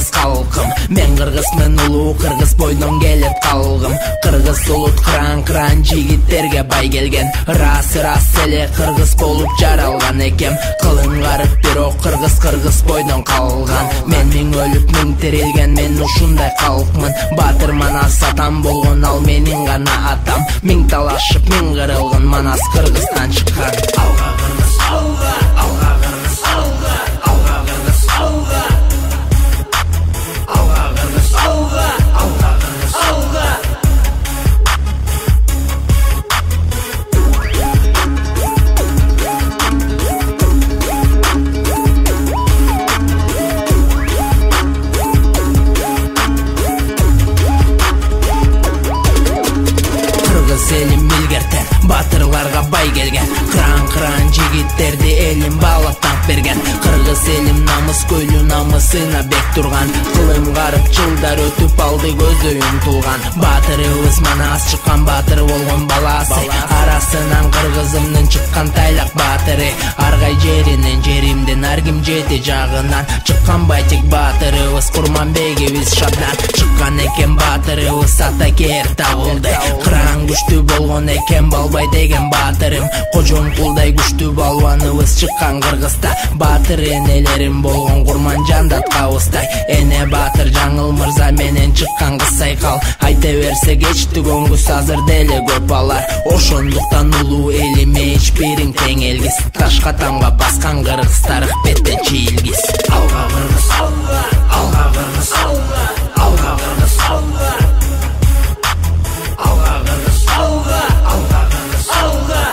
кыргыз калкым. Мен кыргызмын, улуу кыргыз бойдон келет калгым. Кыргыз улут кыран жигиттерге бай келген. Рас эле кыргыз болуп жаралган экем. Кылым карып бирок кыргыз бойдон калган. Мен миң өлүп миң тирилген, мен ушундай калкмын. Батыр манас атам болгон, ал менин гана атам. Миң талашып миң кырылгын, манас Кыргызстан чыккан. Алга кыргыз, алга, алга кыргыз, алга, алга кыргыз, алга. Алга кыргыз, алга, алга кыргыз, алга. Кыргыз элим илгертен, батырларга бай келген. Кыран жигиттерди элим баалап танк берген. Кыргыз элим намыс көйлү, намысына бек турган. Кылым карып жылдар өтүп алды, көздөй умтулган. Батырыбыз манас чыккан, батыр болгон баласы. Арасынан кыргызымдын чыккан тайлак батыры. Аргай жеринен, жеримден ар ким жети жагынан чыккан байтик батырыбыз. Курманбегибиз шабдан чыккан экен батырыбыз. Атакер табылды, кыран күчтүү болгон экен, Балбай деген батырым. Кожон кулдай күчтүү балбаныбыз чыккан Кыргызда. Батыр энелерим болгон Курманжан Даткабыздай. Эне батыр Жаңыл мырза менен чыккан кыз Сайкал. Айта берсе кечтигөн күз азыр деле көп алар. Ошондуктан улуу элиме эч бириң тең элгиз. Ташка тамга баскан кыргыз тарых беттен чийилгиз. Алга кыргыз, алга, алга кыргыз, алга, алга кыргыз, алга. Алга кыргыз, алга, алга кыргыз, алга.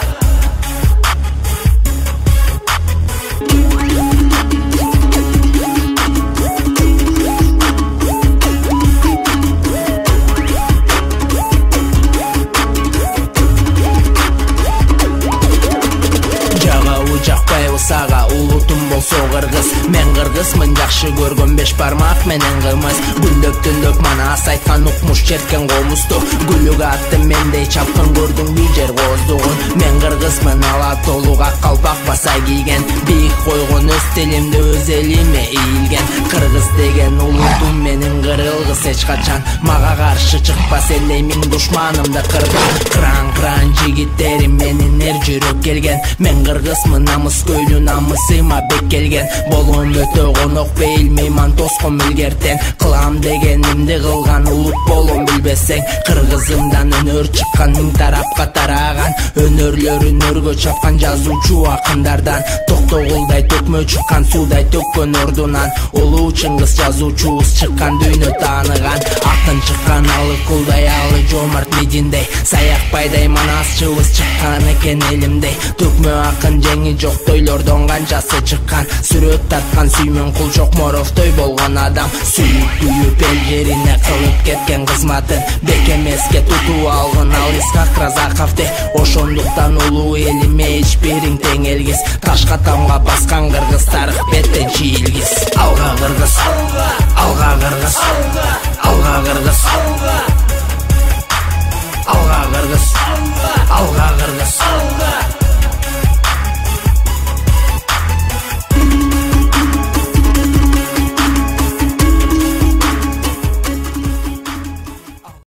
Сага улутум болсо кыргыз. Мен кыргызмын, жакшы көргөн беш бармак менен кымыз. Гүлдөп түндөп манас айткан, укмуш черткен комузду. Гүлүк атты мендей чапкын, көрдүң бижер кооздугун. Мен кыргызмын, ала толук ак калпак баса кийген. Бийик койгон өз тилимде өз элиме ийилген. Кыргыз деген улутум менин кырылгыс эч качан. Мага каршы чыкпас эле миң душманымды кырган. Кыран жигиттерим менин эр жүрөк келген. Мен кыргызмын, намыс көйлү, намысыма бек келген. Болгон өтө конок бейил, мейман тоскон илгертен. Кылам дегенимди кылган, улут болом билбесең. Кыргызымдан өнөр чыккан, миң тарапка тараган. Өнөрлөрүн өргө чапкан жазуучу акындардан. Токтогулдай төкмө чыккан, суудай төккөн ордунан. Улуу Чыңгыз жазуучубуз чыккан, дүйнө тааныган. Акын чыккан, алы кулдай, алы жомарт Мединдей. Саякбайдай манасчыбыз чыккан экен элимдей. Төкмө акын жеңи жок тойлордон канчасы чыккан. Сүрөт тарткан Сүймөн Кул Чокморовдой болгон адам. Сүйүп күйүп эл жерине кылып кеткен кызматын. Бек эмеске тутуп алган ал Исхак Разаковди. Ошондуктан улуу элиме эч бириң тең элгиз. Ташка тамга баскан кыргыз тарых беттен чийилгиз.